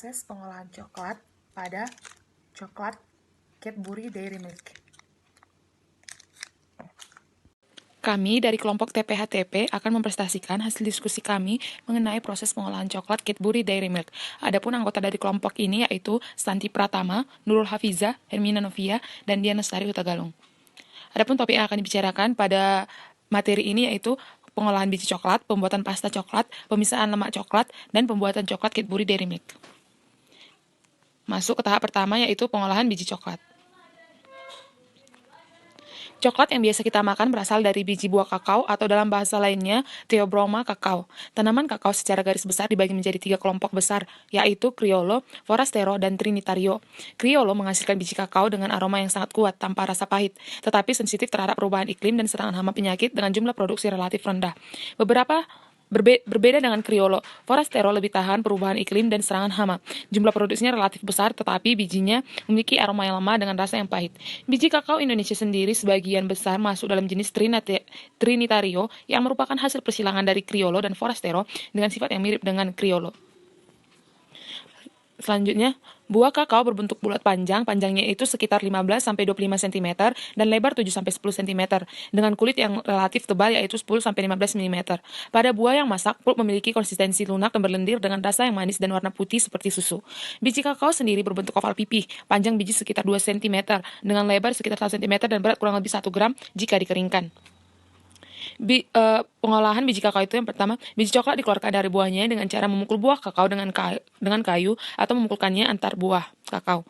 proses pengolahan coklat pada coklat Cadbury Dairy Milk. Kami dari kelompok TPH-TP akan mempresentasikan hasil diskusi kami mengenai proses pengolahan coklat Cadbury Dairy Milk. Adapun anggota dari kelompok ini yaitu Santi Pratama, Nurul Hafiza, Hermina Novia, dan Diana Lestari Hutagalung. Adapun topik yang akan dibicarakan pada materi ini yaitu pengolahan biji coklat, pembuatan pasta coklat, pemisahan lemak coklat, dan pembuatan coklat Cadbury Dairy Milk. Masuk ke tahap pertama yaitu pengolahan biji coklat. Coklat yang biasa kita makan berasal dari biji buah kakao atau dalam bahasa lainnya Theobroma kakao. Tanaman kakao secara garis besar dibagi menjadi 3 kelompok besar, yaitu Criollo, Forastero, dan Trinitario. Criollo menghasilkan biji kakao dengan aroma yang sangat kuat tanpa rasa pahit, tetapi sensitif terhadap perubahan iklim dan serangan hama penyakit dengan jumlah produksi relatif rendah. Berbeda dengan Criollo, Forastero lebih tahan perubahan iklim dan serangan hama. Jumlah produksinya relatif besar, tetapi bijinya memiliki aroma yang lemah dengan rasa yang pahit. Biji kakao Indonesia sendiri sebagian besar masuk dalam jenis Trinitario yang merupakan hasil persilangan dari Criollo dan Forastero dengan sifat yang mirip dengan Criollo. Selanjutnya, buah kakao berbentuk bulat panjangnya itu sekitar 15-25 cm dan lebar 7-10 cm, dengan kulit yang relatif tebal yaitu 10-15 mm. Pada buah yang masak, pulp memiliki konsistensi lunak dan berlendir dengan rasa yang manis dan warna putih seperti susu. Biji kakao sendiri berbentuk oval pipih, panjang biji sekitar 2 cm, dengan lebar sekitar 1 cm dan berat kurang lebih 1 gram jika dikeringkan. Pengolahan biji kakao itu yang pertama, biji coklat dikeluarkan dari buahnya dengan cara memukul buah kakao dengan kayu atau memukulkannya antar buah kakao.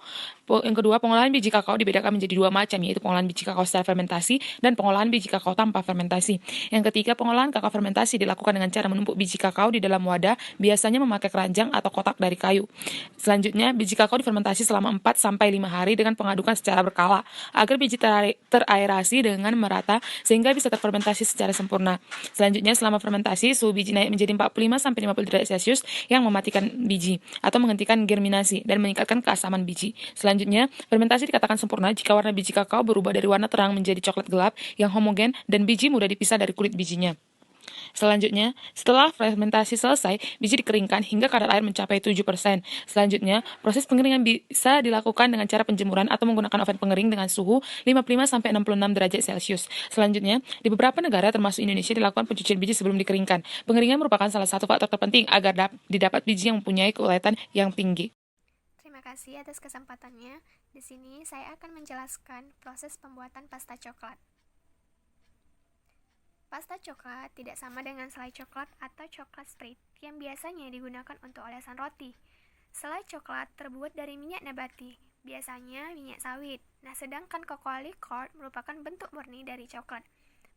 Yang kedua, pengolahan biji kakao dibedakan menjadi 2 macam, yaitu pengolahan biji kakao secara fermentasi dan pengolahan biji kakao tanpa fermentasi. Yang ketiga, pengolahan kakao fermentasi dilakukan dengan cara menumpuk biji kakao di dalam wadah, biasanya memakai keranjang atau kotak dari kayu. Selanjutnya, biji kakao difermentasi selama 4-5 hari dengan pengadukan secara berkala, agar biji teraerasi dengan merata sehingga bisa terfermentasi secara sempurna. Selanjutnya, selama fermentasi, suhu biji naik menjadi 45-50 derajat Celcius yang mematikan biji atau menghentikan germinasi dan meningkatkan keasaman biji. Selanjutnya, fermentasi dikatakan sempurna jika warna biji kakao berubah dari warna terang menjadi coklat gelap yang homogen dan biji mudah dipisah dari kulit bijinya. Selanjutnya, setelah fermentasi selesai, biji dikeringkan hingga kadar air mencapai 7%. Selanjutnya, proses pengeringan bisa dilakukan dengan cara penjemuran atau menggunakan oven pengering dengan suhu 55-66 derajat Celcius. Selanjutnya, di beberapa negara termasuk Indonesia dilakukan pencucian biji sebelum dikeringkan. Pengeringan merupakan salah satu faktor terpenting agar didapat biji yang mempunyai keuletan yang tinggi. Terima kasih atas kesempatannya. Di sini saya akan menjelaskan proses pembuatan pasta coklat. Pasta coklat tidak sama dengan selai coklat atau coklat spread yang biasanya digunakan untuk olesan roti. Selai coklat terbuat dari minyak nabati, biasanya minyak sawit. Nah, sedangkan cocoa liquor merupakan bentuk murni dari coklat.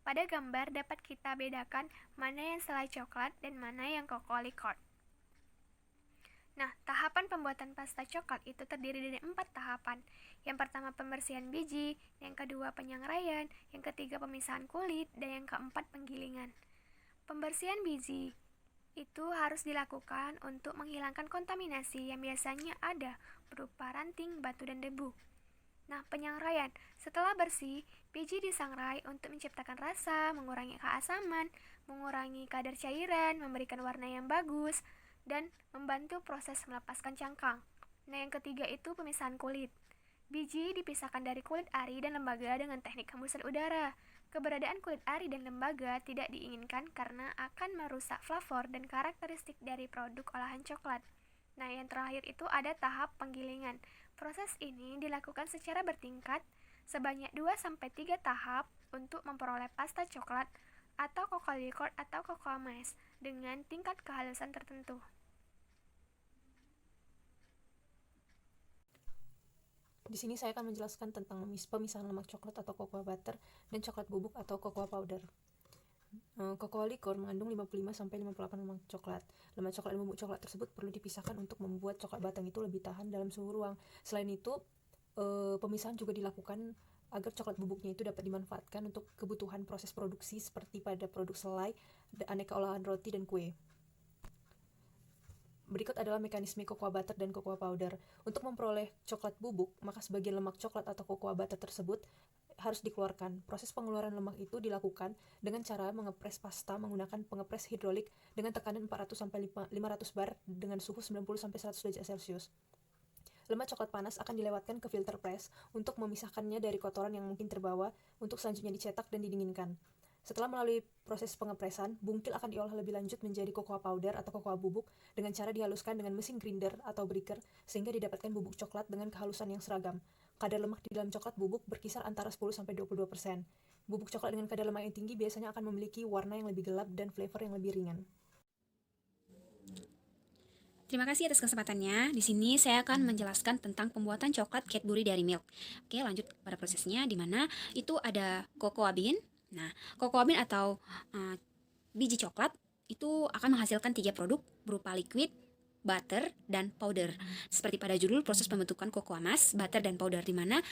Pada gambar dapat kita bedakan mana yang selai coklat dan mana yang cocoa liquor. Nah, tahapan pembuatan pasta coklat itu terdiri dari 4 tahapan. Yang pertama pembersihan biji, yang kedua penyangraian, yang ketiga pemisahan kulit, dan yang keempat penggilingan. Pembersihan biji itu harus dilakukan untuk menghilangkan kontaminasi yang biasanya ada berupa ranting, batu, dan debu. Nah, penyangraian, setelah bersih, biji disangrai untuk menciptakan rasa, mengurangi keasaman, mengurangi kadar cairan, memberikan warna yang bagus, dan membantu proses melepaskan cangkang. Nah, yang ketiga itu pemisahan kulit. Biji dipisahkan dari kulit ari dan lembaga dengan teknik hembusan udara. Keberadaan kulit ari dan lembaga tidak diinginkan karena akan merusak flavor dan karakteristik dari produk olahan coklat. Nah, yang terakhir itu ada tahap penggilingan. Proses ini dilakukan secara bertingkat sebanyak 2-3 tahap untuk memperoleh pasta coklat atau cocoa liquor atau cocoa mass dengan tingkat kehalusan tertentu. Di sini saya akan menjelaskan tentang pemisahan lemak coklat atau cocoa butter dan coklat bubuk atau cocoa powder. Cocoa liquor mengandung 55-58 lemak coklat. Lemak coklat dan bubuk coklat tersebut perlu dipisahkan untuk membuat coklat batang itu lebih tahan dalam suhu ruang. Selain itu, pemisahan juga dilakukan agar coklat bubuknya itu dapat dimanfaatkan untuk kebutuhan proses produksi seperti pada produk selai, aneka olahan roti, dan kue. Berikut adalah mekanisme cocoa butter dan cocoa powder. Untuk memperoleh coklat bubuk, maka sebagian lemak coklat atau cocoa butter tersebut harus dikeluarkan. Proses pengeluaran lemak itu dilakukan dengan cara mengepres pasta menggunakan pengepres hidrolik dengan tekanan 400 sampai 500 bar dengan suhu 90 sampai 100 derajat Celcius. Lemak coklat panas akan dilewatkan ke filter press untuk memisahkannya dari kotoran yang mungkin terbawa untuk selanjutnya dicetak dan didinginkan. Setelah melalui proses pengepresan, bungkil akan diolah lebih lanjut menjadi cocoa powder atau cocoa bubuk dengan cara dihaluskan dengan mesin grinder atau breaker sehingga didapatkan bubuk coklat dengan kehalusan yang seragam. Kadar lemak di dalam coklat bubuk berkisar antara 10-22%. Bubuk coklat dengan kadar lemak yang tinggi biasanya akan memiliki warna yang lebih gelap dan flavor yang lebih ringan. Terima kasih atas kesempatannya. Di sini saya akan menjelaskan tentang pembuatan coklat Cadbury Dairy Milk. Oke, lanjut pada prosesnya, di mana itu ada cocoa bean. Nah, cocoa bean atau biji coklat itu akan menghasilkan 3 produk berupa liquid, butter, dan powder. Seperti pada judul proses pembentukan cocoa mass, butter, dan powder, di mana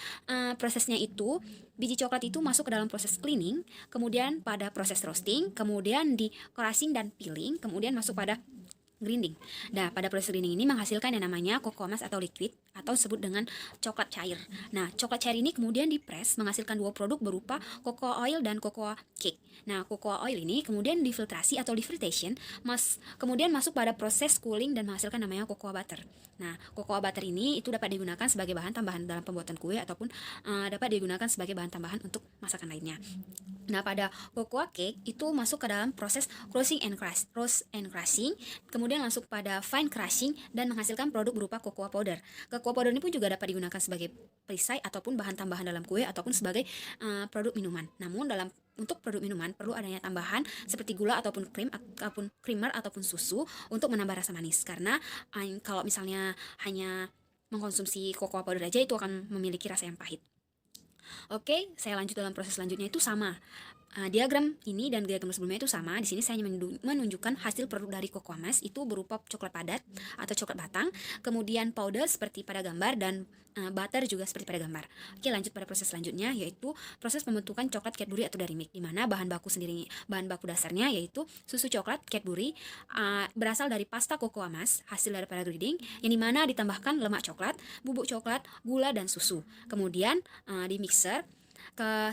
prosesnya itu biji coklat itu masuk ke dalam proses cleaning, kemudian pada proses roasting, kemudian di crushing dan peeling, kemudian masuk pada grinding. Nah, pada proses grinding ini menghasilkan yang namanya cocoa mass atau liquid atau disebut dengan coklat cair. Nah, coklat cair ini kemudian dipres menghasilkan 2 produk berupa cocoa oil dan cocoa cake. Nah, cocoa oil ini kemudian difiltrasi atau di-filtration, kemudian masuk pada proses cooling dan menghasilkan namanya cocoa butter. Nah, cocoa butter ini itu dapat digunakan sebagai bahan tambahan dalam pembuatan kue ataupun dapat digunakan sebagai bahan tambahan untuk masakan lainnya. Nah, pada cocoa cake itu masuk ke dalam proses roast and crushing, kemudian masuk pada fine crushing dan menghasilkan produk berupa cocoa powder. Cocoa powder ini pun juga dapat digunakan sebagai perisai ataupun bahan tambahan dalam kue ataupun sebagai produk minuman. Namun untuk produk minuman perlu adanya tambahan seperti gula ataupun krim ataupun creamer ataupun susu untuk menambah rasa manis. Karena kalau misalnya hanya mengkonsumsi cocoa powder aja itu akan memiliki rasa yang pahit. Oke, saya lanjut dalam proses selanjutnya itu sama. Diagram ini dan diagram sebelumnya itu sama. Di sini saya hanya menunjukkan hasil produk dari cocoa mass itu berupa coklat padat atau coklat batang, kemudian powder seperti pada gambar dan butter juga seperti pada gambar. Oke, lanjut pada proses selanjutnya yaitu proses pembentukan coklat Cadbury atau Dairy Milk, di mana bahan baku dasarnya yaitu susu coklat Cadbury berasal dari pasta cocoa mass hasil daripada grinding, yang dimana ditambahkan lemak coklat, bubuk coklat, gula dan susu. Kemudian di mixer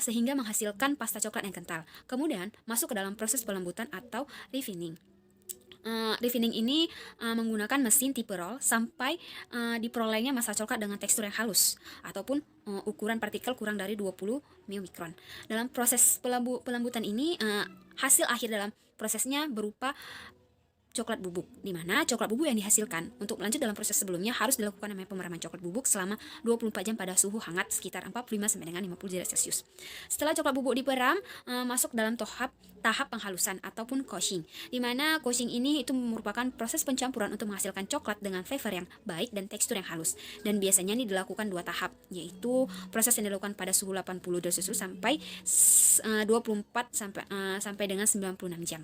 sehingga menghasilkan pasta coklat yang kental. Kemudian masuk ke dalam proses pelembutan atau refining. Refining ini menggunakan mesin tipe roll sampai diperolehnya massa coklat dengan tekstur yang halus ataupun ukuran partikel kurang dari 20 mikron. Dalam proses pelembutan ini hasil akhir dalam prosesnya berupa coklat bubuk, di mana coklat bubuk yang dihasilkan untuk lanjut dalam proses sebelumnya harus dilakukan namanya pemeraman coklat bubuk selama 24 jam pada suhu hangat sekitar 45 sampai dengan 50 derajat Celcius. Setelah coklat bubuk diperam, masuk dalam tahap penghalusan ataupun coaching, di mana coaching ini itu merupakan proses pencampuran untuk menghasilkan coklat dengan flavor yang baik dan tekstur yang halus. Dan biasanya ini dilakukan 2 tahap, yaitu proses yang dilakukan pada suhu 80 derajat Celcius sampai 24 sampai dengan 96 jam.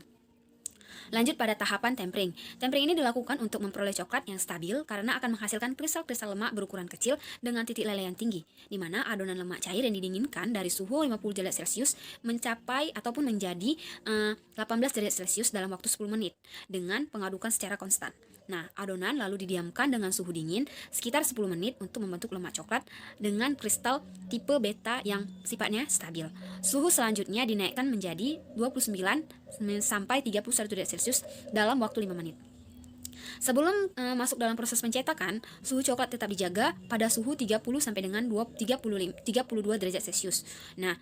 Lanjut pada tahapan tempering. Tempering ini dilakukan untuk memperoleh coklat yang stabil karena akan menghasilkan kristal-kristal lemak berukuran kecil dengan titik leleh yang tinggi, di mana adonan lemak cair yang didinginkan dari suhu 50 derajat Celcius mencapai ataupun menjadi 18 derajat Celcius dalam waktu 10 menit dengan pengadukan secara konstan. Nah, adonan lalu didiamkan dengan suhu dingin sekitar 10 menit untuk membentuk lemak coklat dengan kristal tipe beta yang sifatnya stabil. Suhu selanjutnya dinaikkan menjadi 29 sampai 31 derajat Celcius dalam waktu 5 menit. Sebelum masuk dalam proses pencetakan, suhu coklat tetap dijaga pada suhu 30 sampai dengan 32 derajat Celcius. Nah,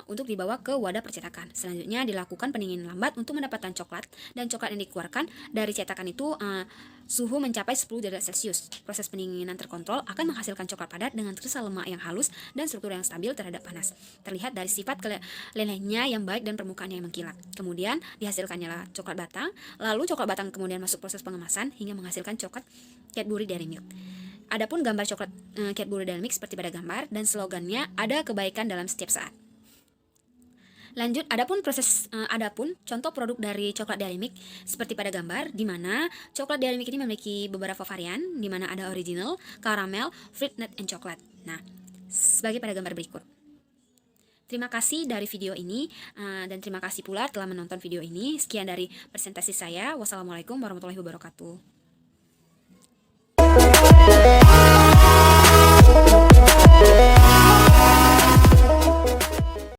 untuk dibawa ke wadah percetakan. Selanjutnya dilakukan pendinginan lambat untuk mendapatkan coklat, dan coklat yang dikeluarkan dari cetakan itu suhu mencapai 10 derajat Celcius. Proses pendinginan terkontrol akan menghasilkan coklat padat dengan kristal lemak yang halus dan struktur yang stabil terhadap panas. Terlihat dari sifat lelehnya yang baik dan permukaannya yang mengkilat. Kemudian dihasilkannya lah coklat batang, lalu coklat batang kemudian masuk proses pengemasan hingga menghasilkan coklat Cadbury Dairy Milk. Adapun gambar coklat Cadbury Dairy Milk seperti pada gambar dan slogannya ada kebaikan dalam setiap saat. Lanjut, adapun contoh produk dari coklat Dairy Milk seperti pada gambar, di mana coklat Dairy Milk ini memiliki beberapa varian, di mana ada original, caramel, fruit nut, and coklat. Nah, sebagai pada gambar berikut. Terima kasih dari video ini dan terima kasih pula telah menonton video ini. Sekian dari presentasi saya. Wassalamualaikum warahmatullahi wabarakatuh.